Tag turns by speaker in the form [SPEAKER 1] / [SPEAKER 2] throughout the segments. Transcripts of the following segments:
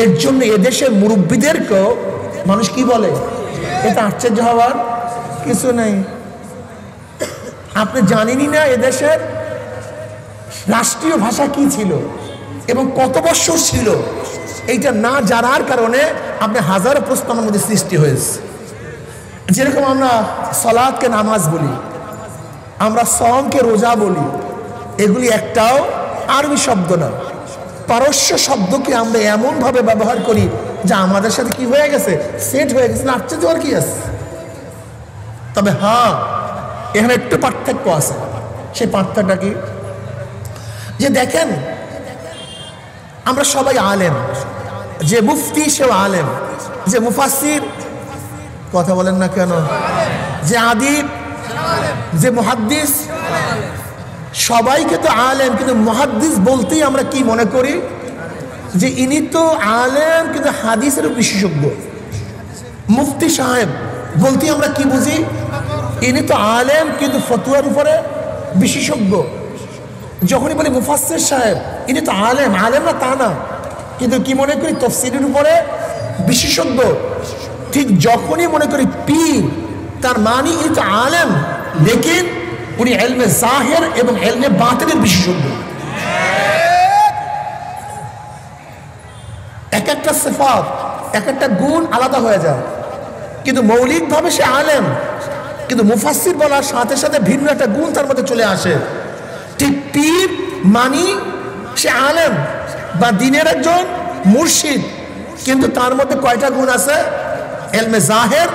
[SPEAKER 1] এর জন্য এদেশের মুরব্বীদেরকেও মানুষ কি বলে, এটা আশ্চর্য হওয়ার কিছু নেই। আপনি জানেনই না এদেশের রাষ্ট্রীয় ভাষা কি ছিল এবং কত বছর ছিল, এইটা না জানার কারণে আপনি হাজারো প্রশ্ন আমার মধ্যে সৃষ্টি হয়েছে। যেরকম আমরা সালাতকে নামাজ বলি, আমরা সওমকে রোজা বলি, এগুলি একটাও আরবি শব্দ না, পারস্য শব্দকে আমরা এমনভাবে ব্যবহার করি যা আমাদের সাথে কি হয়ে গেছে, সেট হয়ে গেছে। না আশ্চর্য আর কি আছে। তবে হ্যাঁ, এখানে একটু পার্থক্য আছে। সেই পার্থক্যটা কি, যে দেখেন আমরা সবাই আলেম, যে মুফতি সেও আলেম, যে মুফাসসির, কথা বলেন না কেন, যে আদিব, যে মুহাদ্দিস, সবাইকে তো আলেম, কিন্তু মুহাদ্দিস বলতেই আমরা কি মনে করি, যে ইনি তো আলেম কিন্তু হাদিসের বিশেষজ্ঞ। মুফতি সাহেব বলতেই আমরা কি বুঝি, ইনি তো আলেম কিন্তু ফতোয়ার উপরে বিশেষজ্ঞ। যখনই বলি মুফাসসির সাহেব, ইনি তো আলেম, আলেম না তা না, কিন্তু কি মনে করি, তাফসীরের উপরে বিশেষজ্ঞ। ঠিক যখনই মনে করি পীর, তার মানে ইনি তো আলেম, লেকিন উনি ইলমে জাহির এবং ইলমে বাতিনের বিশেষজ্ঞ। এক একটা সিফাত, এক একটা গুণ আলাদা হয়ে যায়, কিন্তু মৌলিকভাবে সে আলেম, কিন্তু মুফাসসির বলার সাথে সাথে ভিন্ন একটা গুণ তার মধ্যে চলে আসে। ঠিক পীর মানি সে আলেম বা দ্বীনের একজন মুর্শিদ, কিন্তু তার মধ্যে কয়টা গুণ আছে, ইলমে জাহির,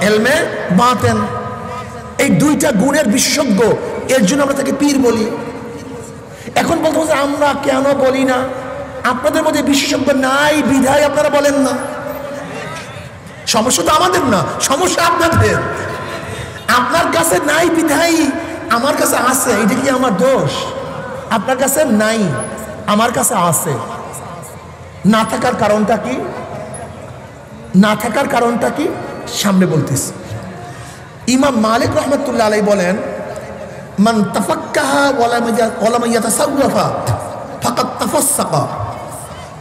[SPEAKER 1] ইলমে বাতিন, এই দুইটা গুণের বিশেষজ্ঞ। এর জন্য আমরা তাকে পীর বলি। এখন বলতে বলতে আমরা কেন বলি না, আপনাদের মধ্যে বিশেষজ্ঞ নাই বিধায় আপনারা বলেন না। সমস্যা তো আমাদের না, সমস্যা আপনাদের। আপনার কাছে নাই বিধায় আমার কাছে আছে, এটা কি আমার দোষ? আপনার কাছে নাই, আমার কাছে আছে। না থাকার কারণটা কি, না থাকার কারণটা কি সামনে বলতেছি। ইমাম মালিক রহমতুল্লাহ আলাইহি বলেন, মান তাফাক্কাহা ওয়া লাম ইয়াতাসাওয়াফা ফাকাদ তাফাসসাকা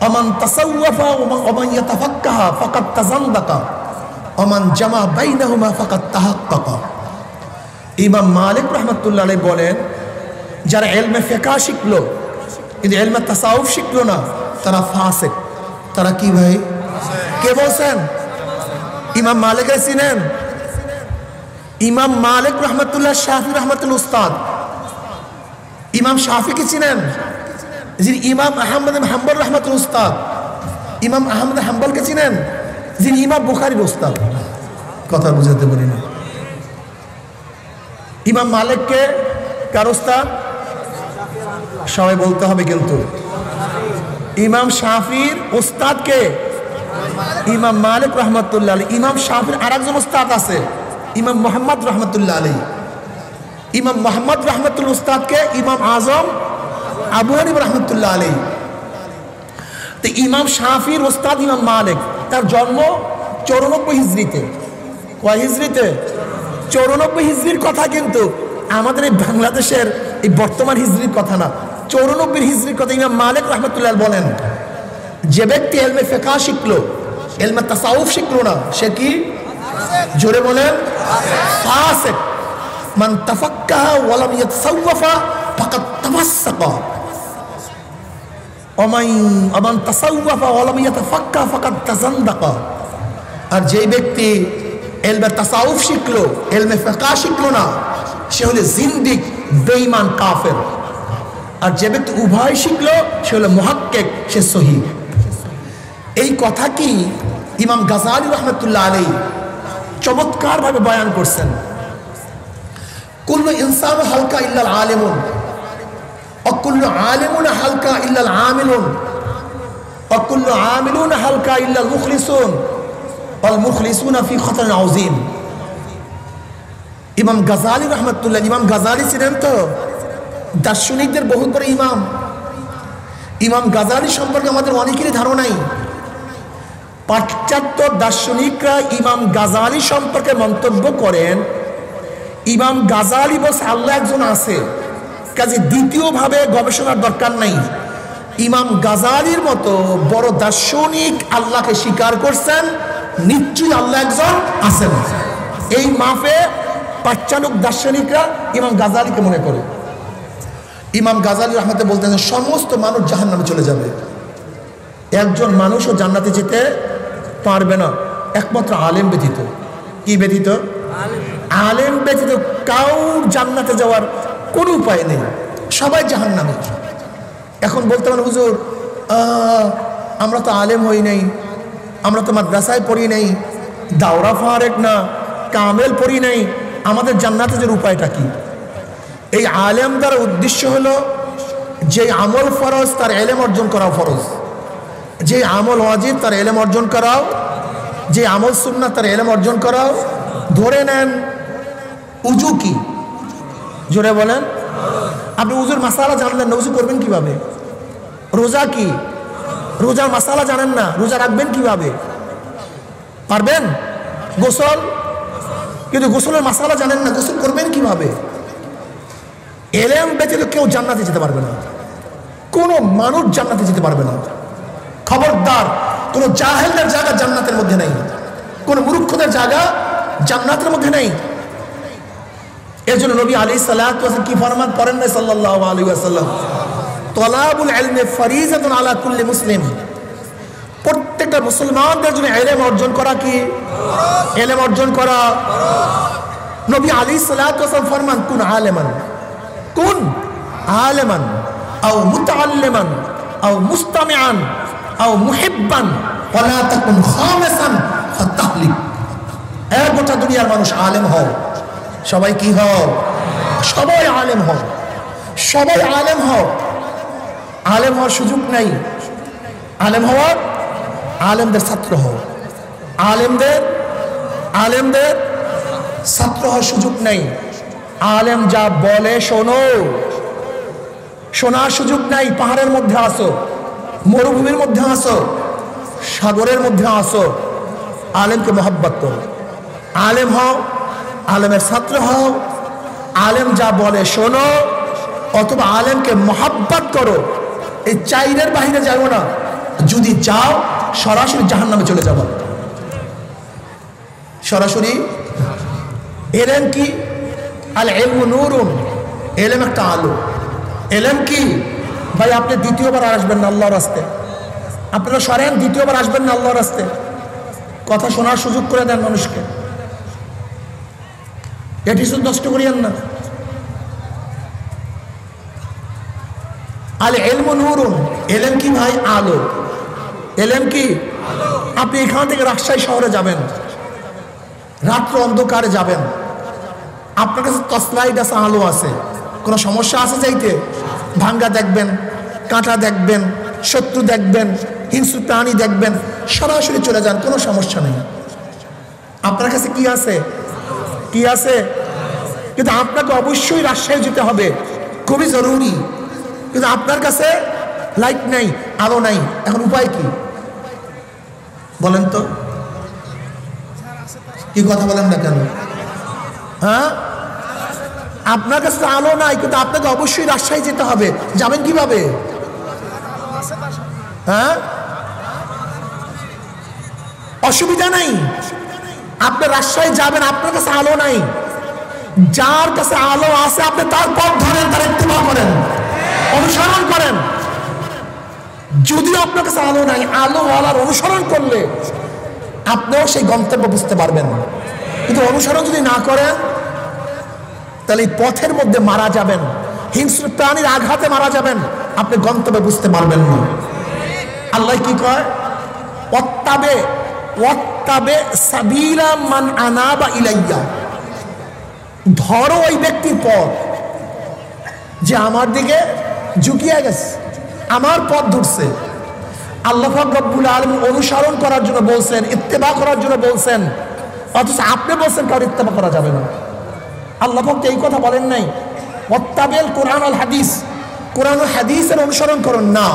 [SPEAKER 1] ওয়া মান তাসাওয়াফা ওয়া মান ইয়াতাফাক্কাহা ফাকাদ তাযান্দাকা ওয়া মান জামা বাইনাহুমা ফাকাদ তাহাক্কাকা। ইমাম মালিক রহমতুল্লাহ আলাইহি বলেন, যারা ইলমে ফিকহ শিখলো কিন্তু ইলমে তাসাউফ শিখলো না, তারা ফাসিক। তারা কি ভাই? কে বলছেন? ইমাম মালিক চিনেন? ইমাম মালিক রহমতুল্লাহ শাফি রহমতুল্লাহ উস্তাদ। ইমাম শাফিকে চিনেন? যিনি ইমাম আহমদ হাম্বল রহমতুল্লাহ উস্তাদ। ইমাম আহমদ হাম্বলকে চিনেন? যিনি ইমাম বুখারীর উস্তাদ। কথা বুঝাতে পারি না। ইমাম মালিককে কার উস্তাদ? সবাই বলতে হবে কিন্তু। ইমাম শাফির উস্তাদকে ইমাম মালিক রহমতুল্লাহ আলাইহি। ইমাম শাফির আরেকজন উস্তাদ আছে, ইমাম মুহাম্মদ রহমতুল্লাহ আলাইহি। ইমাম মুহাম্মদ রহমতুল্লাহ উস্তাদকে ইমাম আজম আবু হানিফা রহমতুল্লাহ আলাইহি। তো ইমাম শাফির উস্তাদ ইমাম মালিক, তার জন্ম 94 হিজরিতে। কয় হিজরিতে? 94 হিজরির কথা, কিন্তু আমাদের এই বাংলাদেশের এই বর্তমান হিজরির কথা না, 94 হিজরির কথা। ইমাম মালিক রহমতুল্লাহ বলেন, যে ব্যক্তি ইলমে ফিকহ শিখলো, ইলমে তাসাউফ শিখলো না, সে কি? জোরে বলেন, ফাসিক। মান তাফাক্কাহা ওয়া লাম ইয়াতাসাওয়াফা ফাকাদ তাফাসসাকা ওয়া মান তাসাওয়াফা ওয়া লাম ইয়াতাফাক্কাহ ফাকাদ তাযান্দাকা। আর যে ব্যক্তি ইলমে তাসাউফ শিখলো, ইলমে ফিকহ শিখলো না, সে হলো জিন্দিক, বেঈমান, কাফের। আর যে ব্যক্তি উভয় শিখলো, সে হলো মুহাক্কিক, সে সহিহ। এই কথা কি ইমাম গাজালি রহমতুল্লাহ আলাইহি চমৎকার ভাবে বয়ান করছেন। কুল্লু ইনসানু হালকা ইল্লাল আলিমুন ওয়া কুল্লু আলিমুন হালকা ইল্লাল আমিলুন ওয়া কুল্লু আমিলুন হালকা ইল্লাল মুখলিসুন ওয়াল মুখলিসুনা ফি খাতারিন আযীম। ইমাম গাজালি রহমতুল্লাহ, ইমাম গাজালি ছিলেন তো দার্শনিকদের বহুত বড় ইমাম। ইমাম গাজালি সম্পর্কে আমাদের অনেকেরই ধারণাই। পাশ্চাত্য দার্শনিকরা ইমাম গাজালি সম্পর্কে মন্তব্য করেন, ইমাম গাজালি বলছে আল্লাহ একজন আছে, কাজে দ্বিতীয়ভাবে গবেষণার দরকার নাই। ইমাম গাজালির মতো বড় দার্শনিক আল্লাহকে স্বীকার করছেন, নিশ্চয়ই আল্লাহ একজন আছেন। এই মাফে পাশ্চাত্য দার্শনিকরা ইমাম গাজালিকে মনে করে। ইমাম গাজালি রহমতে বলতেন সমস্ত মানুষ জাহান্নামে চলে যাবে, একজন মানুষও জান্নাতে যেতে পারবে না, একমাত্র আলেম ব্যতীত। কি ব্যতীত? আলেম ব্যতীত কাউর জান্নাতে যাওয়ার কোনো উপায় নেই, সবাই জাহান্নামে। এখন বলতে পারেন হুজুর আমরা তো আলেম হই নাই, আমরা তো মাদ্রাসায় পড়ি নাই, দাওরা ফারেক না, কামেল পড়ি নাই, আমাদের জান্নাতে যাওয়ার উপায়টা কি? এই আলেম দ্বারা উদ্দেশ্য হলো যে আমল ফরজ তার এলেম অর্জন করাও ফরজ, যে আমল ওয়াজিব তার এলেম অর্জন করাও, যে আমল সুন্নাত তার এলেম অর্জন করাও। ধরে নেন উজু কি, জোরে বলেন। আপনি উজুর মাসালা জানলেন না, উজু করবেন কিভাবে? রোজা কি, রোজার মাসালা জানেন না, রোজা রাখবেন কিভাবে? পারবেন? গোসল, কিন্তু গোসলের মাসালা জানেন না, গোসল করবেন কিভাবে? এলেম ব্যতীত কেউ জান্নাতে যেতে পারবে না, কোনো মানুষ জান্নাতে যেতে পারবে না। খবরদার, কোনো জাহেলদের জায়গা জান্নাতের মধ্যে নেই, কোনো মূর্খদের জায়গা জান্নাতের মধ্যে নেই। এর জন্য নবী আলাইহিস সালাতু ওয়াস সালাম কি ফরমান করেন না সাল্লাল্লাহু আলাইহি ওয়াসাল্লাম, তলাবুল ইলমি ফরিজাতুন আলা কুল্লি মুসলিম। প্রত্যেকটা মুসলমানদের জন্য ইলম অর্জন করা কি? ইলম অর্জন করা। নবী আলাইহিস সালাতু ওয়াস সালাম ফরমান কুন আলেমান, কুন আলেমান আও মুতাআল্লিমান আও মুস্তামিআন আও মুহিব্বান ওয়ালা তাকুন খামিসান ফাতাহলিক। এক গোটা দুনিয়ার মানুষ আলেম হও, সবাই কি হও? সবাই আলেম হও, সবাই আলেম হও। আলেম হওয়ার সুযোগ নাই, আলেম হওয়ার, আলেমদের ছাত্র হও, আলেমদের ছাত্র হওয়ার সুযোগ নাই। আলেম যা বলে শোনো, শোনার সুযোগ নাই। পাহাড়ের মধ্যে আসো, মরুভূমির মধ্যে আসো, সাগরের মধ্যে আসো, আলেমকে মহব্বত করো, আলেম হও, আলেমের ছাত্র হও। আলেম যা বলে শোনো অথবা আলেমকে মহব্বত করো। এই চাইরের বাহিরে যাও না, যদি যাও সরাসরি জাহান্নামে চলে যাবো, সরাসরি। এলেম কি? আল ইলমু নূরুন, এলেম একটা আলো। এলেম কি ভাই? আপনি দ্বিতীয়বার আসবেন না আল্লাহর রাস্তে, আপনারা সরেন, দ্বিতীয়বার আসবেন না আল্লাহর রাস্তে। কথা শোনার সুযোগ করে দেন মানুষকে, এটি শুধু নষ্ট করিয়েন না। আল ইলমু নূরুন, এলেম কি ভাই? আলো। এলেম কি? আপনি এখান থেকে রাজশাহী শহরে যাবেন, রাত্র অন্ধকারে যাবেন, আপনার কাছে টর্চলাইট আছে, আলো আছে, কোনো সমস্যা আছে যাইতে? ভাঙ্গা দেখবেন, কাঁটা দেখবেন, শত্রু দেখবেন, হিংস্র প্রাণী দেখবেন, সরাসরি চলে যান, কোনো সমস্যা নেই। আপনার কাছে কি আছে? কি আছে? কিন্তু আপনাকে অবশ্যই রাজশাহী যেতে হবে, খুবই জরুরি। কিন্তু আপনার কাছে লাইট নাই, আলো নাই, এখন উপায় কি বলেন তো? কি কথা বলেন না কেন? হ্যাঁ, আপনার কাছে আলো নাই, কিন্তু আপনাকে অবশ্যই রাজশাহী যেতে হবে। যাবেন কিভাবে? হ্যাঁ, অসুবিধা নাই, আপনি রাজশাহী যাবেন, আপনার কাছে আলো নাই। যার কাছে আলো আছে আপনি তার পথ ধরেন, তার ইত্তেবা করেন, অনুসরণ করেন। যদিও আপনার কাছে আলো নাই, আলোওয়ালার অনুসরণ করলে আপনিও সেই গন্তব্য বুঝতে পারবেন। কিন্তু অনুসরণ যদি না করেন তাহলে এই পথের মধ্যে মারা যাবেন, হিংস্র প্রাণীর আঘাতে মারা যাবেন, আপনি গন্তব্যে বুঝতে পারবেন না। আল্লাহ কি কয়? ওয়াত্তাবে সাবিলা মান আনাবা ইলাইয়া, ধরো ওই ব্যক্তির পথ যে আমার দিকে ঝুঁকিয়ে গেছে, আমার পথ ধরছে। আল্লাহ পাক রব্বুল আলামিন অনুসরণ করার জন্য বলছেন, ইত্তেবা করার জন্য বলছেন, অথচ আপনি বলছেন কারো ইত্তেবা করা যাবে না। আল্লাহ পাক এই কথা বলেন নাই ওয়াত্তাবিল কোরআন আল হাদিস, কোরআন ও হাদিসের অনুসরণ করুন না।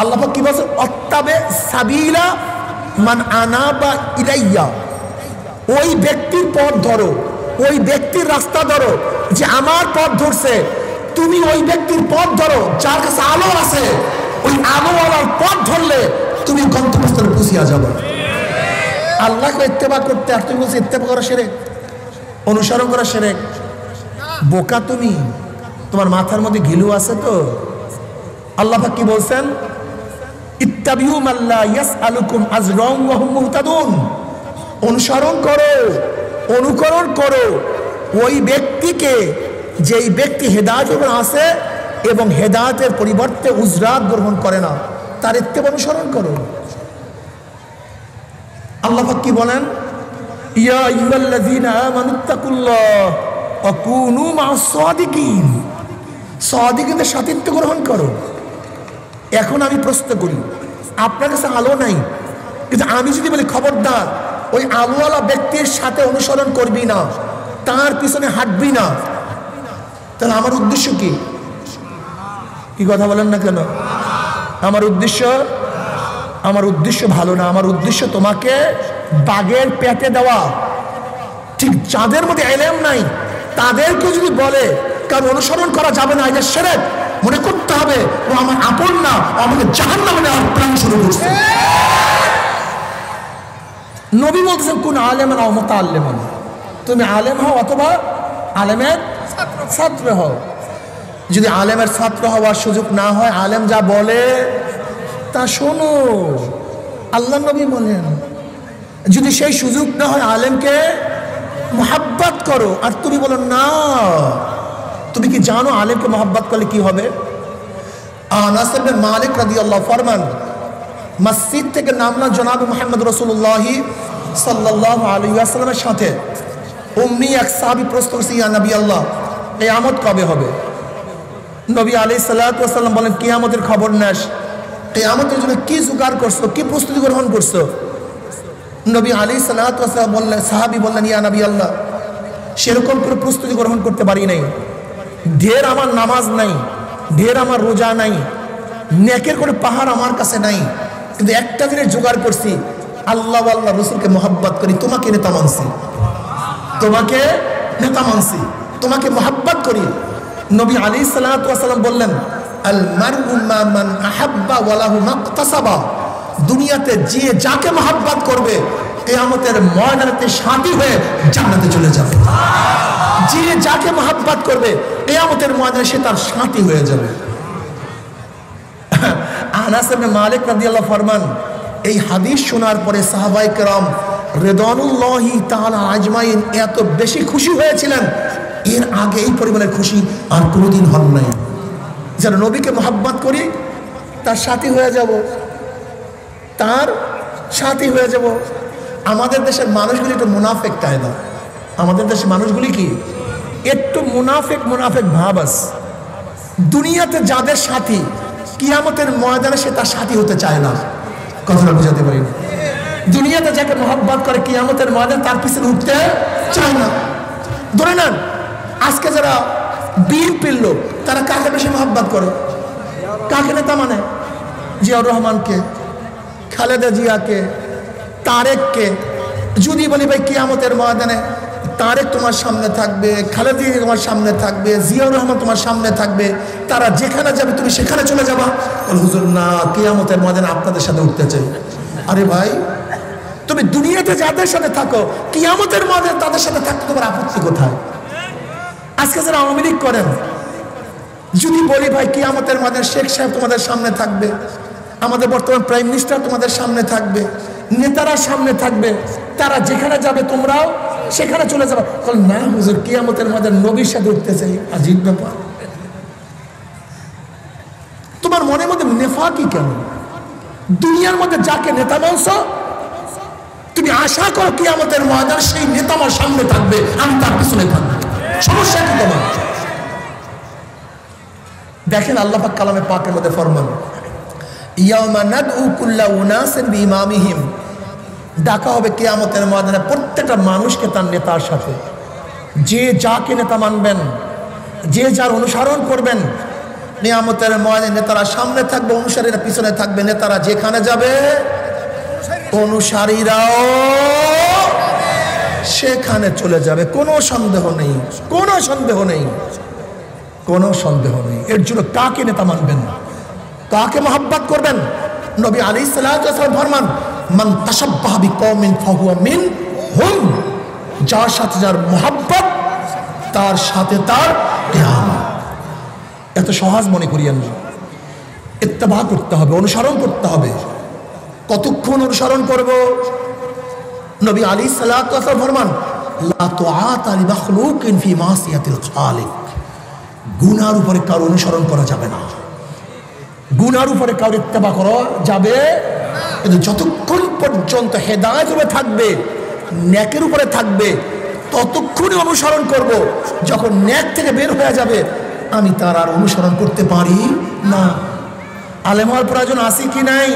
[SPEAKER 1] আল্লাহ পাক কি বলছেন? ওয়াত্তাবে সাবিলা মান আনাবা ইলাইয়া, ওই ব্যক্তির পথ ধরো, ওই ব্যক্তির রাস্তা ধরো যে আমার পথ ধরছে। তুমি ওই ব্যক্তির পথ ধরো যার কাছে আলো আছে, ওই আলোওয়ালার পথ ধরলে তুমি গন্তব্যস্থলে পৌঁছিয়া যাবে। আল্লাহকে ইত্তেবা করতে আর তুমি বলছো ইত্তেবা করা শিরক, অনুসরণ করা শিরক। বোকা তুমি, তোমার মাথার মধ্যে ঘিলু আছে তো? আল্লাহ পাক কি বলছেন? ইত্তাবিউ মাল্লা ইয়াসআলুকুম আজরান ওয়া হুম মুহতাদুন। অনুসরণ করো, অনুকরণ করো ওই ব্যক্তিকে যেই ব্যক্তি হেদায়েতের উপর আছে এবং হেদায়েতের পরিবর্তে উজরাত গ্রহণ করে না, তার ইত্তেবা অনুসরণ করো। আল্লাহ পাক কি বলেন? ইয়া আইয়ুহাল্লাযীনা আমানুত্তাকুল্লাহ ওয়া কুনু মা'আস সাদিকিন। সাদিকিনদের সাথীত্ব গ্রহণ করো। এখন আমি প্রশ্ন করি, আপনার কাছে আলো নাই, কিন্তু আমি যদি বলি খবরদার ওই আলোওয়ালা ব্যক্তির সাথে অনুসরণ করবি না, তার পিছনে হাঁটবি না, তাহলে আমার উদ্দেশ্য কি? কি কথা বলেন না কেন? আমার উদ্দেশ্য ভালো না। আমার উদ্দেশ্য তোমাকে বাঘের পেটে দেওয়া। ঠিক যাদের মধ্যে ইলম নাই তাদেরকে যদি বলে কারণ অনুসরণ করা যাবে না, এটা শিরক, মনে করতে হবে ও আমার আপন না, আমাকে জাহান্নামে নেওয়ার প্ল্যান শুরু করছে। নবী বলতেছেন কোন আলেমান আও মুতাআল্লিমান, তুমি আলেম হও অথবা আলেমের ছাত্র হও। যদি আলেমের ছাত্র হওয়ার সুযোগ না হয়, আলেম যা বলে তা শোনো, আল্লাহ নবী বলেন। যদি সেই সুযোগ না হয়, আলেমকে মোহাব্বত করো। আর তুমি বলো না, তুমি কি জানো আলেমকে মোহাব্বত করলে কি হবে? আনাস ইবনে মালিক রাদিয়াল্লাহু ফরমান, মসজিদ থেকে নামলা জনাব মুহাম্মদ রাসূলুল্লাহ সাল্লাল্লাহু আলাইহি ওয়াসাল্লামের সাথে উম্মি এক সাহাবী প্রশ্ন করছে, ইয়া নবী আল্লাহ, কিয়ামত কবে হবে? নবী আলাইহিস সালাতু ওয়াস সালাম বলেন, কিয়ামতের খবর নেস, কিয়ামতের জন্য কি জোগাড় করছো, কি প্রস্তুতি গ্রহণ করছো? নবী আলাইহিস সালাতু ওয়াস সালাম বললেন, সাহাবী বললেন, ইয়া নবী আল্লাহ, সেরকম কোনো প্রস্তুতি গ্রহণ করতে পারি নাই। ঢের আমার নামাজ নাই, ঢের আমার রোজা নাই, নেকের কোনো পাহাড় আমার কাছে নাই, কিন্তু একটা জিনিস জোগাড় করছি, আল্লাহ আল্লাহ রসুলকে মোহাব্বত করি, তোমাকে নেতা মানছি, তোমাকে নেতা মানছি, তোমাকে মোহাব্বত করি। নবী আলাইহিস সালাতু ওয়াস সালাম বললেন, আল মারউ মা মান আহাব্বা ওয়া লাহু মাকতাসাবা। দুনিয়াতে যে যাকে মোহাব্বত করবে কিয়ামতের ময়দানে সাথী হয়ে জান্নাতে চলে যাবে। যে যাকে মোহাব্বত করবে কিয়ামতের ময়দানে সে তার সাথী হয়ে যাবে। আনাস ইবনে মালিক রাদিয়াল্লাহু ফরমান, এই হাদিস শোনার পরে সাহাবায়ে কেরাম রিদওয়ানুল্লাহি তাআলা আজমাইন এত বেশি খুশি হয়েছিলেন, এর আগে এই পরিমাণের খুশি আর কোনোদিন হন নাই। যারা নবীকে মোহাব্বত করি তার সাথী হয়ে যাব, তার সাথী হয়ে যাব। আমাদের দেশের মানুষগুলি একটু মুনাফেক তাই না? আমাদের দেশের মানুষগুলি কি একটু মুনাফেক ভাব আছে। দুনিয়াতে যাদের সাথী, কিয়ামতের ময়দানে সে তার সাথী হতে চায় না। কথাটা বুঝাতে পারি না? দুনিয়াতে যাকে মোহাব্বত করে কিয়ামতের ময়দানে তার পিছনে উঠতে চায় না। ধরে নেন আজকে যারা বিএনপির লোক, তারা কাকে বেশি মোহাব্বত করে? কাকে নেতা মানে? জিয়াউর রহমানকে, খালেদা জিয়াকে, তারেককে। যদি বলি ভাই কিয়ামতের ময়দানে তারেক তোমার সামনে থাকবে, খালেদা জিয়া তোমার সামনে থাকবে, জিয়াউর রহমান তোমার সামনে থাকবে, তারা যেখানে যাবে তুমি সেখানে চলে যাবা? হুজুর না, কিয়ামতের ময়দানে আপনাদের সাথে উঠতে চাই। আরে ভাই, তুমি দুনিয়াতে যাদের সাথে থাকো, কিয়ামতের ময়দানে তাদের সাথে থাকতে তোমার আপত্তি কোথায়? আজকে যারা আওয়ামী লীগ করেন, যদি বলি ভাই কিয়ামতের ময়দানে শেখ সাহেব তোমাদের সামনে থাকবে, আমাদের বর্তমান প্রাইম মিনিস্টার তোমাদের সামনে থাকবে, নেতারা সামনে থাকবে, তারা যেখানে যাবে তোমরাও সেখানে চলে যাবে। না হুজুর, কিয়ামতের ময়দানে নবীর সাথে উঠতে চাই। আজীব ব্যাপার। তোমার মনের মধ্যে নেফাকি কেন? দুনিয়ার মধ্যে যাকে নেতা মানছ, তুমি আশা করো কিয়ামতের ময়দানে সেই নেতা আমার সামনে থাকবে, আমি তার পিছনে থাকবো। সমস্যা কি তোমার? দেখেন আল্লাহ পাক কালামে পাকের মধ্যে ফরমান, ইয়াউমা নাদউ কুল্লা উনাসিন বিইমামিহিম। ডাকা হবে কিয়ামতের ময়দানে প্রত্যেকটা মানুষকে তার নেতার সাথে। যে যাকে নেতা মানবেন, যে যার অনুসরণ করবেন, কিয়ামতের ময়দানে নেতারা সামনে থাকবে, অনুসারীরা পিছনে থাকবে। নেতারা যেখানে যাবে অনুসারীরাও সেখানে চলে যাবে। কোনো সন্দেহ নেই, কোনো সন্দেহ নেই, কোনো সন্দেহ নেই। এর জন্য কাকে নেতা মানবেন? তাকে মহব্বত করবেন। নবী আলাইহিস সালাতু ওয়াস সালাম ফরমান, মান তাশাব্বাহা বিকওমিন ফাহুয়া মিনহুম, যার সাথে যার মহব্বত তার সাথে তার কিয়ামত। এত সহজ মনে করিয়েন না, ইত্তেবা করতে হবে, অনুসরণ করতে হবে। কতক্ষণ অনুসরণ করব? নবী আলাইহিস সালাতু ওয়াস সালাম ফরমান, লা তুআতা লিমাখলুকিন ফি মাসিয়াতিল খালিক, গুনার উপরে কারো অনুসরণ করা যাবে না, গুনার উপরে কারো ইত্তেবা করা যাবে। কিন্তু যতক্ষণ পর্যন্ত হেদায়েতের উপরে থাকবে, নেকের উপরে থাকবে, ততক্ষণই অনুসরণ করব। যখন নেক থেকে বের হয়ে যাবে, আমি তার আর অনুসরণ করতে পারি না। আলেম হওয়ার প্রয়োজন আছে কি নাই?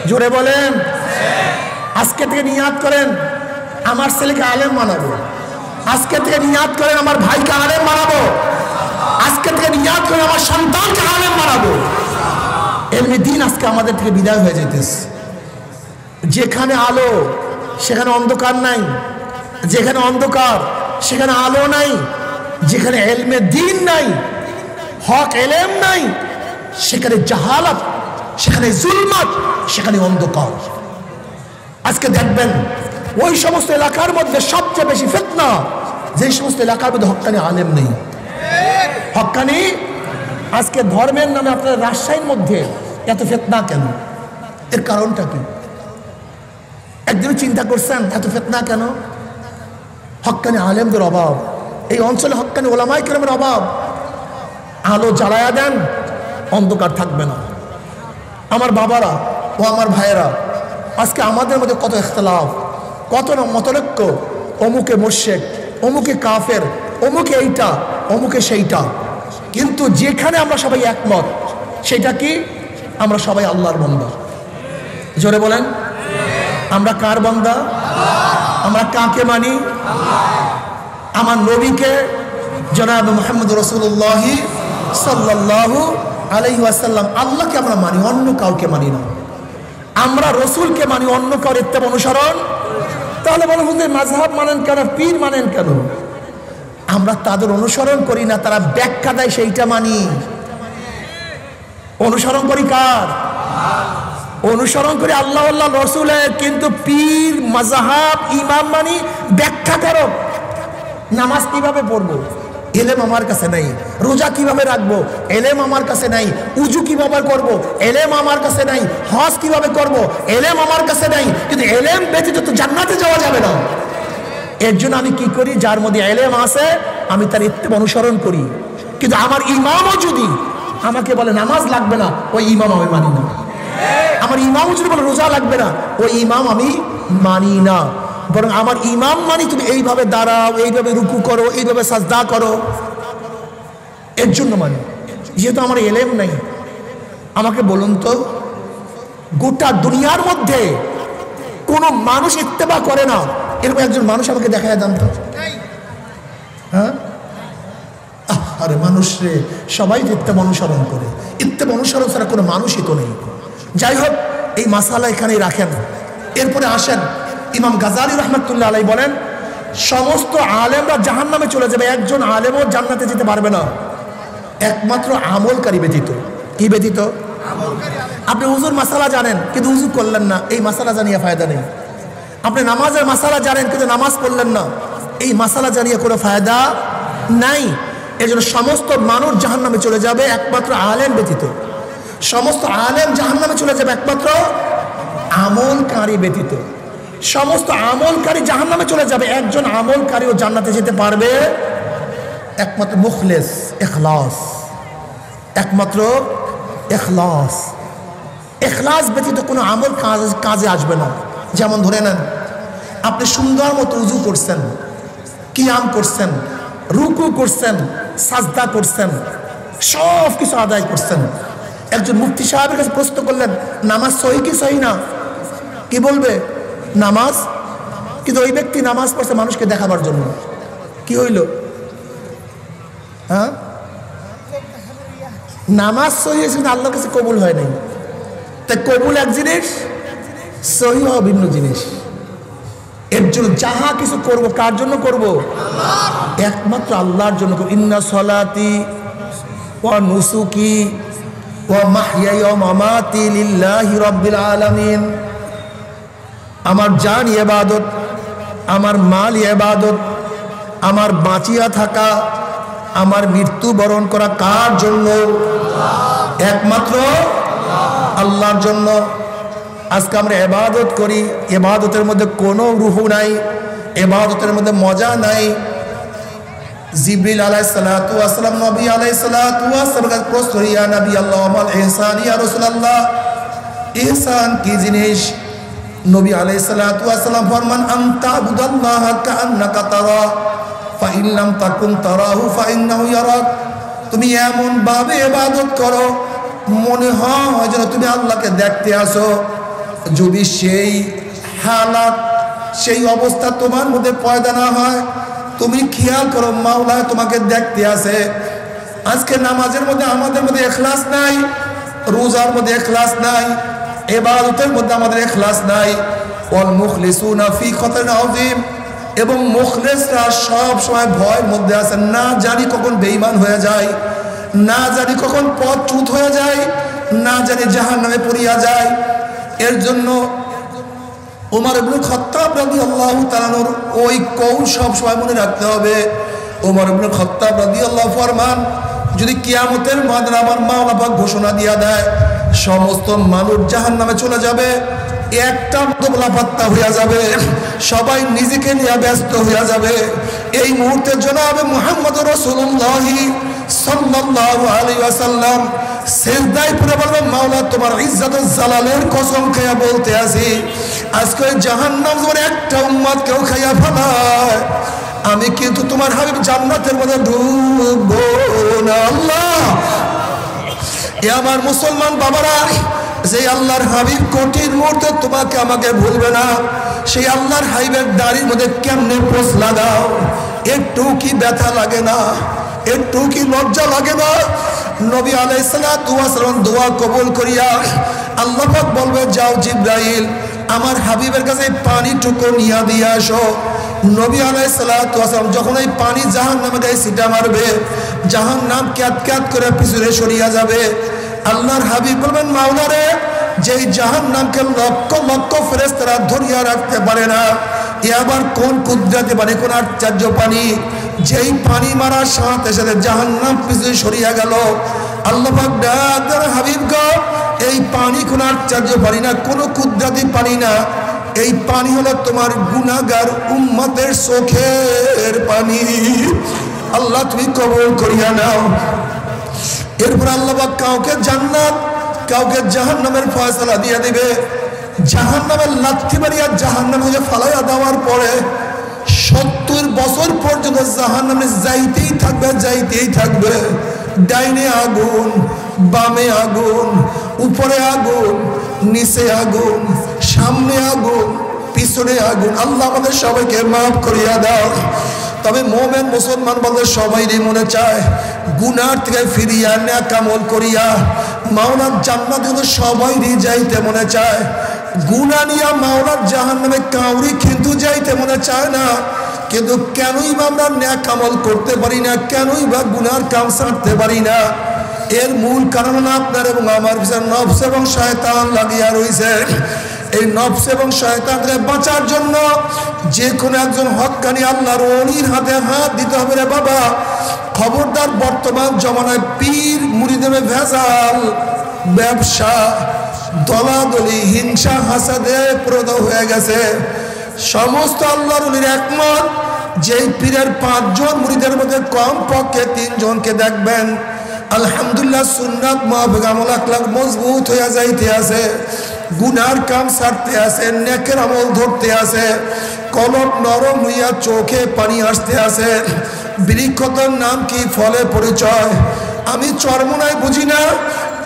[SPEAKER 1] জোরে বলেন। আজকে থেকে নিয়াত করেন, আমার ছেলেকে আলেম বানাবো। আজকে থেকে নিয়াত করেন, আমার ভাইকে আলেম বানাবো। আজকে থেকে নিয়াত করেন, আমার সন্তানকে আলেম বানাবো। এমনি দিন আজকে আমাদের থেকে বিদায় হয়ে যেতেছে। যেখানে আলো সেখানে অন্ধকার নাই, যেখানে অন্ধকার সেখানে আলো নাই, যেখানে এলমে দিন নাই, হক এলেম নাই, সেখানে জাহালাত, সেখানে জুলমাত, সেখানে অন্ধকার। আজকে দেখবেন ওই সমস্ত এলাকার মধ্যে সবচেয়ে বেশি ফিতনা, যে সমস্ত এলাকার মধ্যে হক্কানি আলেম নেই, হক্কানি। আজকে ধর্মের নামে আপনার রাজশাহীর মধ্যে এত ফিতনা কেন? এর কারণটা কি? একদিন চিন্তা করছেন এত ফিতনা কেন? হক্কানি আলেমদের অভাব, এই অঞ্চলে হক্কানি ওলামায়ে কেরামের অভাব। আলো জ্বালায়া দেন, অন্ধকার থাকবে না। আমার বাবারা ও আমার ভাইয়েরা, আজকে আমাদের মধ্যে কত ইখতিলাফ, কত মতলক্য, অমুকে মুশরিক, অমুকে কাফের, অমুকে এইটা, অমুকে সেইটা। কিন্তু যেখানে আমরা সবাই একমত, সেটা কি? আমরা সবাই আল্লাহর বান্দা। জোরে বলেন, আমরা কার বান্দা? আমরা কাকে মানি? আমার নবীকে, জনাব মুহাম্মদ রাসূলুল্লাহ সাল্লাল্লাহু আলাইহি ওয়াসাল্লাম, আল্লাহকে আমরা মানি, অন্য কাউকে মানি না। আমরা রসুলকে মানি, অন্য কাউর ইত্তেবা অনুসরণ। তাহলে বলো হুজুর মাযহাব মানেন কেন, পীর মানেন কেন? আমরা তাদের অনুসরণ করি না, তারা ব্যাখ্যা দেয় সেইটা মানি। অনুসরণ করি কার? অনুসরণ করি আল্লাহ আল্লাহ রসুলের। কিন্তু পীর, মাযহাব, ইমাম মানি ব্যাখ্যা করো। নামাজ কিভাবে পড়বো, এলেম আমার কাছে নাই। রোজা কিভাবে রাখবো, এলেম আমার কাছে নাই। উজু কিভাবে করব, এলেম আমার কাছে নাই। হজ কিভাবে করব, এলেম আমার কাছে নাই। কিন্তু এলেম ব্যতীত তো জান্নাতে যাওয়া যাবে না। এর জন্য আমি কি করি? যার মধ্যে এলেম আছে আমি তার ইত্তেবা অনুসরণ করি। কিন্তু আমার ইমামও যদি আমাকে বলে নামাজ লাগবে না, ওই ইমাম আমি মানি না। আমার ইমামও যদি বলে রোজা লাগবে না, ওই ইমাম আমি মানি না। বরং আমার ইমাম মানি তুমি এইভাবে দাঁড়াও, এইভাবে রুকু করো, এইভাবে সাজদা করো, এর জন্য মানি। যেহেতু আমার এলেম নাই, আমাকে বলুন তো, গোটা দুনিয়ার মধ্যে কোনো মানুষ ইত্তেবা করে না, এরকম একজন মানুষ আমাকে দেখায় দেন তো। হ্যাঁ, আরে মানুষ রে, সবাই ইত্তেবা অনুসরণ করে। ইত্তেবা অনুসরণ ছাড়া কোনো মানুষই তো নেই। যাই হোক, এই মাসালা এখানেই রাখেন। এরপরে আসেন, ইমাম গাজালি রহমাতুল্লাহ আলাইহি বলেন, সমস্ত আলেমরা জাহান্নামে চলে যাবে, একজন আলেমও জান্নাতে যেতে পারবে না, একমাত্র আমলকারী ব্যতীত। কি ব্যতীত? আপনি হুজুর মাসালা জানেন কিন্তু হুজুর করলেন না, এই মাসালা জানিয়ে ফায়দা নেই। আপনি নামাজের মাসালা জানেন কিন্তু নামাজ পড়লেন না, এই মাসালা জানিয়ে কোনো ফায়দা নাই। এই জন্য সমস্ত মানুষ জাহান্নামে চলে যাবে একমাত্র আলেম ব্যতীত। সমস্ত আলেম জাহান্নামে চলে যাবে একমাত্র আমলকারী ব্যতীত। সমস্ত আমলকারী জাহান্নামে চলে যাবে, একজন আমলকারীও জান্নাতে যেতে পারবে, একমাত্র মুখলেস, ইখলাস, একমাত্র ইখলাস। ইখলাস ব্যতীত কোনো আমল কাজে আসবে না। যেমন ধরে নেন, আপনি সুন্দর মতো উজু করছেন, কিয়াম করছেন, রুকু করছেন, সাজদা করছেন, সব কিছু আদায় করছেন। একজন মুফতি সাহেবের কাছে প্রশ্ন করলেন, নামাজ সহি কি সহি না? কি বলবে? নামাজ। কিন্তু ওই ব্যক্তি নামাজ পড়ছে মানুষকে দেখাবার জন্য। কি হইল? হ্যাঁ, নামাজ সহি হয়েছে কিন্তু আল্লাহর কাছে কবুল হয় নাই। তাই কবুল এক জিনিস, সহি হওয়া ভিন্ন জিনিস। এর জন্য যাহা কিছু করব, কার জন্য করব? একমাত্র আল্লাহর জন্য করব। ইন্না সলাতি ওয়া নুসুকি ওয়া মাহইয়ায়া ওয়া মামাতি লিল্লাহি রাব্বিল আলামিন। আমার জান ইবাদত, আমার মাল ইবাদত, আমার বাঁচিয়া থাকা, আমার মৃত্যু বরণ করা কার জন্য? একমাত্র আল্লাহর জন্য। আজকে আমরা ইবাদত করি, ইবাদতের মধ্যে কোনো রূহ নাই, ইবাদতের মধ্যে মজা নাই। জিবরিল আলাইহিস সালাতু ওয়াস সালাম নবী আলাইহিস সালাতু ওয়াস সালাম প্রশ্ন, ইয়া নবী আল্লাহ মাল ইহসান ইয়া রাসূলুল্লাহ, ইহসান কি জিনিস? নবী আলাইহিস সালাতু ওয়াস সালাম ফরমান, আনতা বুদাল্লাহ কাআন্নাকা তারা ফা ইন লাম তাকুন তারাহু ফা ইন্নাহু ইয়ারাক। তুমি এমন ভাবে ইবাদত করো মনে হয় যেন তুমি আল্লাহকে দেখতে আসো। যদি সেই হালাত, সেই অবস্থা তোমার মধ্যে পয়দা না হয়, তুমি খেয়াল করো মাওলা তোমাকে দেখতে আসে। আজকে নামাজের মধ্যে আমাদের মধ্যে ইখলাস নাই, রোজার মধ্যে ইখলাস নাই, ইবাদতের মধ্যে আমাদের ইখলাস নাই। ওয়াল মুখলিসুনা ফি খাতারিন আযীম, এবং মুখলিসরা সব সময় ভয়ের মধ্যে আছে, না জানি কখন বেঈমান হয়ে যায়, না জানি কখন পথচ্যুত হয়ে যায়, না জানি জাহান্নামে পড়িয়া যায়। এর জন্য ওমর ইবনে খাত্তাব রাদিয়াল্লাহু তাআলার ওই কওল সব সময় মনে রাখতে হবে। ওমর ইবনে খাত্তাব রাদিয়াল্লাহু ফরমান, যদি কিয়ামতের ময়দানে আমার মাওলা পাক ঘোষণা দিয়া দেয় সমস্ত মানুষ জাহান্নামে চলে যাবে, একটা দোলা পাত্তা হইয়া যাবে, সবাই নিজেকে নিয়ে ব্যস্ত হইয়া যাবে, এই মুহূর্তে জনাবে মুহাম্মদুর রাসূলুল্লাহ সাল্লাল্লাহু আলাইহি ওয়াসাল্লাম সিজদায় পড়ে বলবেন, মাওলা তোমার ইজ্জত ও জালালের কসম খেয়ে বলতে আছি, আজকে জাহান্নাম যেমন একটা উম্মত কেউ খাইয়া ফেলায়, আমি কিন্তু তোমার হাবিব জান্নাতের মধ্যে ঢুকবো না। আল্লাহ, এ আমার মুসলমান বাবারা, যে আল্লাহর হাবিব কঠিন মুহূর্তে তোমাকে আমাকে ভুলবে না, সেই আল্লাহর হাবিবের দাড়ির মধ্যে কেমনে পোষ লাগাও, একটু কি ব্যথা লাগে না, একটু কি লজ্জা লাগে না? নবী আলাইহিস সালাতু ওয়াস সালাম দোয়া কবুল করিয়া আল্লাহ পাক বলবে, যাও জিবরাইল আমার হাবিবের কাছে পানিটুকু নিয়ে দিয়ে আসো। নবী আলাইহিস সালাতু ওয়াস সালাম যখন এই পানি জাহান্নামে গায়ে ছিটা মারবে, জাহান্নাম ক্যাত ক্যাত করে পিছনে সরিয়া যাবে। আল্লাহর হাবিব বলবেন, মাওলা রে, যেই জাহান্নামকে লক্ষ লক্ষ ফেরেশতারা ধরিয়া রাখতে পারে না, এ আবার কোন কুদরতি পানি, কোন আশ্চর্য পানি, যেই পানি মারার সাথে সাথে জাহান্নাম পিছনে সরিয়া গেল। আল্লাহ পাক ডাক, হাবিব গো, এই পানি কোন আশ্চর্য পানি না, কোন কুদরতি পানি না, এই পানি হলো তোমার গুনাহগার উম্মতের চোখের পানি। আল্লাহ তুমি কবুল করিয়া নাও। এরপর আল্লাহ পাক কাউকে জান্নাত, কাউকে জাহান্নামের ফয়সালা দিয়ে দিবে। জাহান্নামের লাথি মারিয়া জাহান্নামে ফালাইয়া দেওয়ার পরে 70 বছর পর্যন্ত জাহান্নামে যাইতেই থাকবে, যাইতেই থাকবে। ডাইনে আগুন, বামে আগুন, উপরে আগুন, নিচে আগুন, সামনে আগুন, পিছনে আগুন। আল্লাহ আমাদের সবাইকে মাফ করিয়া দাও। তবে মোমেন মুসলমান বলতে সবাইরই মনে চায় গুনার থেকে ফিরিয়া নেক আমল করিয়া মাওলার জান্নাতে সবাইরই যাইতে মনে চায়। গুনাহ নিয়া মাওলার জাহান্নামে কাউরি কিন্তু যাইতে মনে চায় না। কিন্তু কেনই বা আমরা নেক আমল করতে পারি না, কেনই বা গুনার কাম ছাড়তে পারি না? এর মূল কারণ আপনার এবং আমার পিছনে নফস এবং শয়তান লাগিয়া রয়েছে। এই নফস এবং শয়তান থেকে বাঁচার জন্য যে কোনো একজন হক্কানি আল্লাহর ওলির হাতে হাত দিতে হবে রে বাবা। খবরদার, বর্তমান জমানায় পীর মুরিদের ভেজাল, ব্যবসা, দলাদলি, হিংসা, হাসাদে প্রদ হয়ে গেছে। সমস্ত আল্লাহর ওলির একমত, যেই পীরের 5 জন মুরিদের মধ্যে কম পক্ষে 3 জনকে দেখবেন আলহামদুলিল্লাহ সুন্নাত মাহফিক আমল আখলাক মজবুত হইয়া যাইতে আছে, গুনার কাম ছাড়তে আছে, নেকের আমল ধরতে আছে, কলব নরম হইয়া চোখে পানি আসতে আছে। বৃক্ষতার নাম কি, ফলে পরিচয়। আমি চরমনায় বুঝি না,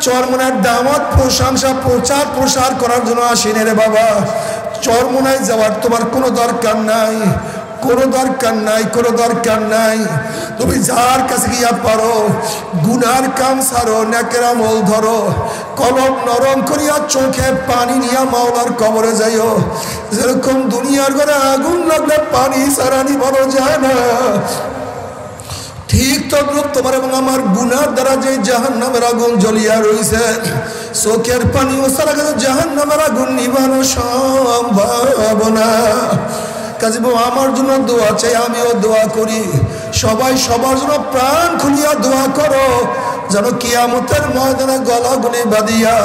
[SPEAKER 1] চরমনার দাওয়াত প্রশংসা প্রচার প্রসার করার জন্য আসিনি রে বাবা। চরমনায় যাওয়ার তোমার কোনো দরকার নাই, কোনো দরকার নাই, কোনো দরকার নাই। তুমি যার কাছে গিয়া পারো গুনার কাম ছাড়ো, নেকের আমল ধরো, কলব নরম করিয়া চোখে পানি নিয়া মাওলার কবরে যাইও। যেরকম দুনিয়ার ঘরে আগুন লাগলে পানি ছাড়া নিভানো যায় না, ঠিক তদ্রুপ তোমার এবং আমার গুনার দ্বারা যে জাহান্নামের আগুন জ্বলিয়া রয়েছে, চোখের পানি ওছাড়া গেলে জাহান্নামের আগুন নিভানো সম্ভব না। কাজে আমার জন্য দোয়া চাই, আমিও দোয়া করি, সবাই সবার জন্য প্রাণ খুলিয়া দোয়া করো, যেন কিয়ামতের ময়দানে গলা গুলি বাঁধিয়া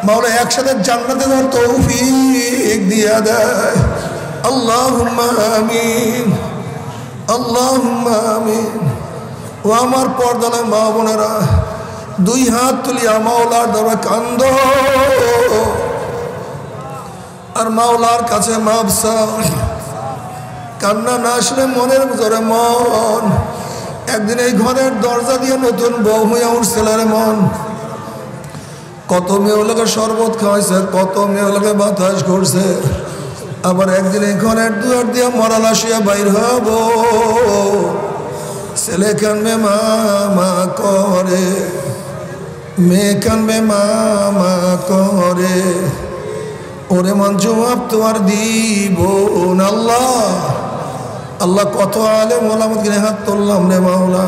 [SPEAKER 1] মাওলা একসাথে জান্নাতে যাওয়ার তৌফিক দিয়া দেয়। আল্লাহুম্মা আমিন, আল্লাহুম্মা আমিন। ও আমার পর্দার মা বোনেরা, দুই হাত তুলিয়া মাওলার দরবারে কান্দো আর মাওলার কাছে মাপ চাও। কান্না না আসলে মনের ভিতরে মন, একদিন এই ঘরের দরজা দিয়ে নতুন বউ হইয়া উঠছিল রে মন। কত মেয়েগুলোকে শরবত খাওয়াইছে, কত মেয়েগুলোকে বাতাস করছে, আবার একদিন এই ঘরের দুয়ার দিয়ে মরা লাশিয়া বাইর হব। ছেলে কানবে মামা করে, মেয়ে কানবে মামা করে, ওরে মন জবাব তোমার দিব না। আল্লাহ আল্লাহ কত আলেম ওলামত কিনে হাত তুললাম রে মাওলা।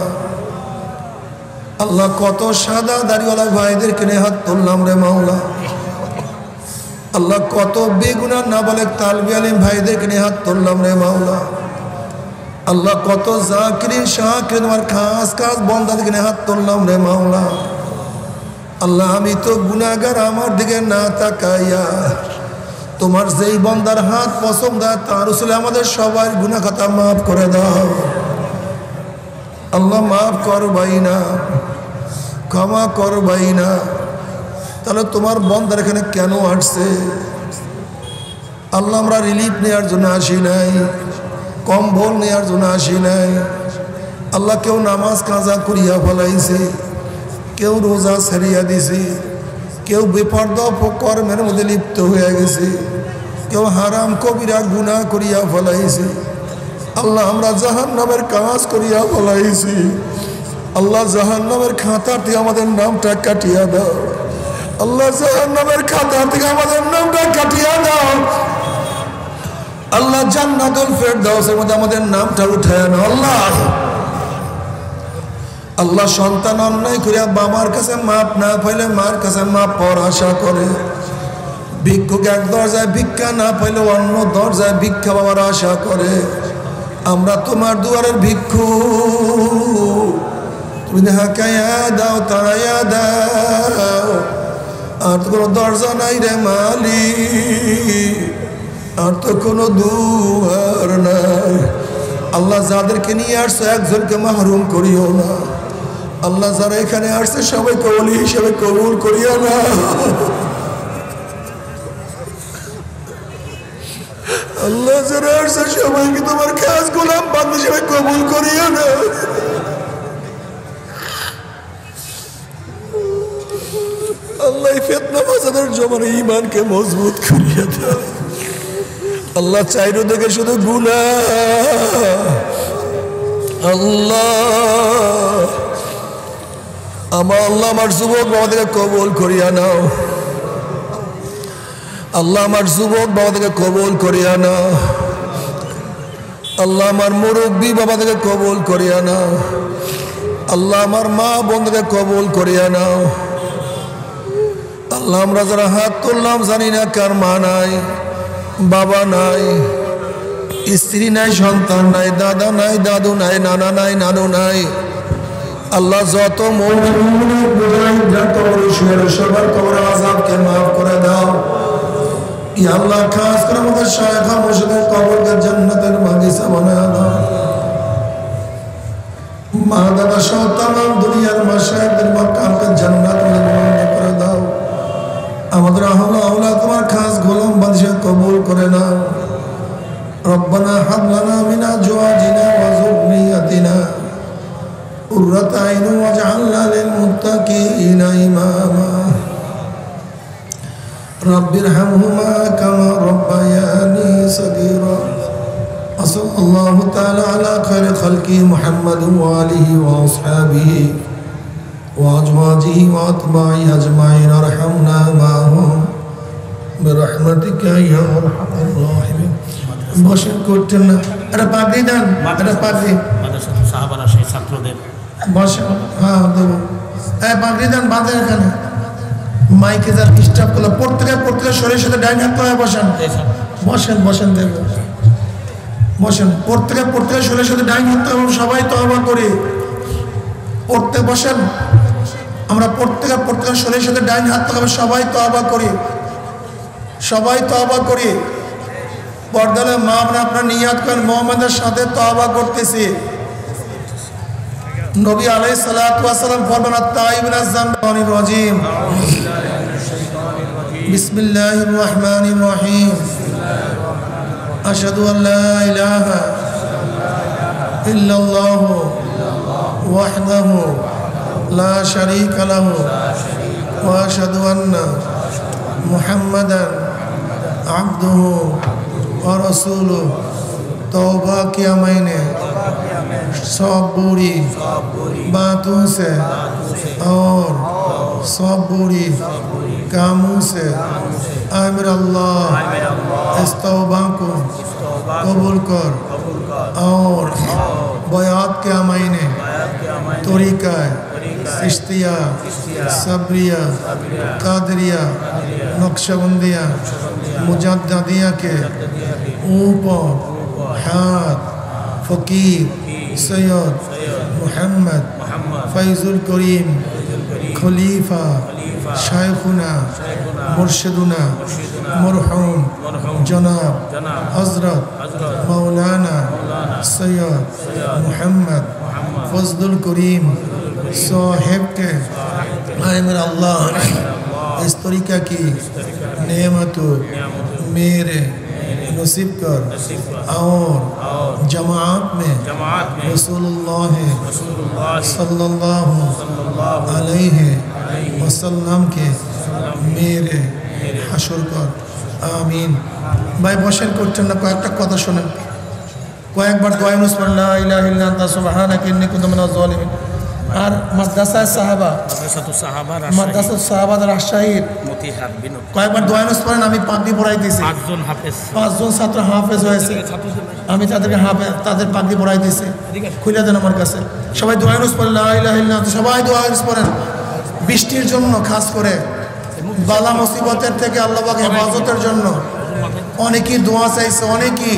[SPEAKER 1] আল্লাহ কত সাদা দাড়িওয়ালা ভাইদের কিনে হাত তুললাম রে মাওলা। আল্লাহ কত বেগুনার না বলে তালবি আলিম ভাইদের কিনে হাত তুললাম রে মাওলা। আল্লাহ কত জাকিরিন শাকিরিন তোমার খাস খাস বন্দাদের কিনে হাত তুললাম রে মাওলা। আল্লাহ আমি তো গুনাহগার, আমার দিকে না তাকাইয়া তোমার যেই বন্দার হাত পছন্দ তার রসুলে আমাদের সবার গুনাহ খাতা মাফ করে দাও। আল্লাহ মাফ করবাই না, ক্ষমা করবাই না। তাহলে তোমার বন্দার এখানে কেন আসছে? আল্লাহ আমরা রিলিফ নেওয়ার জন্য আসি নাই, কম্বল নেওয়ার জন্য আসি নাই। আল্লাহ কেউ নামাজ কাজা করিয়া ফলাইছে, কেউ রোজা ছাড়িয়া দিছে, কেউ বেপরদা কর্মের মধ্যে লিপ্ত হয়ে গেছে, কেউ হারাম কবিরা গুনাহ করিয়া ফলাইছে। আল্লাহ আমরা জাহান্নামের কাজ করিয়া ফলাইছি। আল্লাহ জাহান্নামের খাতা থেকে আমাদের নামটা কাটিয়া দাও। আল্লাহ জাহান্নামের খাতা থেকে আমাদের নামটা কাটিয়া দাও। আল্লাহ জান্নাতুল ফেরদাউসের মধ্যে আমাদের নামটা উঠায় নাও। আল্লাহ আল্লাহ সন্তান অন্যায় করিয়া বাবার কাছে মাপ না পাইলে মার কাছে মাপ পাওয়ার আশা করে, ভিক্ষুক এক দরজায় ভিক্ষা না পাইলে অন্য দরজায় ভিক্ষা পাওয়ার আশা করে। আমরা তোমার দুয়ারের ভিক্ষু, তুমি হাকাইয়া দাও, তাড়াইয়া দাও। আর তো কোনো দরজা নাই রে মালিক, আর তো কোনো দুয়ার নাই। আল্লাহ যাদেরকে নিয়ে আসছে একজনকে মাহরুম করিও না। আল্লাহ যারা এখানে আসছে সবাইকে ওলি হিসেবে কবুল করিও না। আল্লাহ যারা আসছে সবাইকে তোমার খাস গোলাম বান্দা হিসেবে কবুল করিও না। আল্লাহ ফিতনা ফাসাদের জমানে ঈমানকে মজবুত করিয়া দাও। আল্লাহ চাইরো দেখে শুধু গুনাহ। আল্লাহ আমার যুবক বাবাদেরকে কবুল করিয়া নাও। আল্লাহ আমার যুবক বাবাদেরকে কবুল করিয়া নাও। আল্লাহ আমার মুরব্বী বাবাদেরকে কবুল করিয়া নাও। আল্লাহ আমার মা বোনদেরকে কবুল করিয়া নাও। আল্লাহ আমরা যারা হাত তুললাম জানি না কার মা নাই, বাবা নাই, স্ত্রী নাই, সন্তান নাই, দাদা নাই, দাদু নাই, নানা নাই, নানু নাই। আল্লাহ যত সবার কবরের আযাবকে মাফ করে দাও। ইয়া আল্লাহ খাস করে আমাদের শায়েখ মুর্শিদের কবরকে জান্নাতের বাগিচা বানায় দাও। মা দাদা সহ তামাম দুনিয়ার মাশায়েখদের মাকামকে জান্নাতুল বাগিচা করে দাও। আমাদের আহলা আওলাদ তোমার খাস গোলাম বাদশা কবুল করে নাও। রব্বানা হাব লানা মিন আজওয়াজিনা ওয়া যুররিয়াতিনা কুররাতা আইনুন ওয়াজআলনা লিল মুত্তাকিনা ইমামা। রব্বিরহামহুমা কামা রব্বায়ানি সগীরা। সাল্লাল্লাহু তাআলা আলা খায়রি খালকি মুহাম্মাদ ওয়া আলিহি ওয়া আসহাবিহি وأزواجه وأتباعه أجمعين ارحمنا معهم برحمتك يا أرحم الراحمين। বসেন করতেন না, এটা পাগড়ি দেন, এটা পাগড়ি
[SPEAKER 2] মাদ্রাসা সাহাবারা সেই ছাত্রদের
[SPEAKER 1] বসেন, হ্যাঁ দেবো। পাগড়ি দেন, বাঁধেন এখানে মাইকে যার ডিস্টার্ব করলো। প্রত্যেকের শরীরের সাথে ডাইন হাত পায়ে বসেন, বসেন বসেন দেব, বসেন। প্রত্যেকের শরীরের সাথে ডাইন হাত পায়ে সবাই তওবা করি। প্রত্যেক বসেন, আমরা প্রত্যেকের শরীরের সাথে ডাইন হাত পায়ে সবাই তওবা করি, সবাই তওবা করি। পর্দালে মা আমরা আপনার নিয়াত করেন মুহাম্মাদের সাথে তওবা করতেছি। নবী আলাইহিস সালাতু ওয়াস সালাম ফরমান আত-তাইবিনা যামবানির রাজিম বিসমিল্লাহির রহমানির রহিম আশহাদু আল্লা ইলাহা ইল্লাল্লাহু ওয়াহদাহু লা শারীকা লাহু ওয়া আশহাদু আন্না মুহাম্মাদান আবদুহু ওয়া রাসূলুহু। तौबा किया मैंने सब बुरी बातों से और सब बुरी कामों से। आय मेरा अल्लाह इस तौबा को कबूल कर और बयात किया मैंने तरीका चिश्तिया सबरिया कादरिया नक्शबंदिया मुजद्दिदिया के ऊपर हाथ फ़कीर सैयद मोहम्मद फैज़ुल करीम खलीफा शायखुना मुर्शिदुना मरहूम जनाब हज़रत मौलाना सैयद मोहम्मद फज़लुल करीम साहिब के आए मेरा अल्लाह इस तरीक़ा की नेमतों मेरे नसीब कर और जमात में रसूलुल्लाह सल्लल्लाहु अलैहि वसल्लम के मेरे हशर कर आमीन। भाई बसेन করছেন না, কয়েকটা কথা শুনেন, কয়েকবার দোয়া ইউনুস পড়েন লা ইলাহা ইল্লা আনতা সুবহানাকা ইন্নী কুনতু মিনাজ জালিমিন। আর মাদ্রাসা সাহাবা রাজশাহীর কয়েকবার দোয়া ইউনুস পড়েন, আমি পাগড়ি পরাই দিয়েছি। 5 জন ছাত্র হাফেজ হয়েছে, আমি তাদেরকে তাদের পাগড়ি পরাই দিয়েছি। খুলে দেন আমার কাছে। সবাই দোয়া ইউনুস পড়েন লা ইলাহা ইল্লা আনতা, সবাই দোয়া ইউনুস পড়েন। বৃষ্টির জন্য, খাস করে বালা মুসিবতের থেকে আল্লাহ পাক হেফাজতের জন্য অনেকেই দোয়া চাইছে, অনেকেই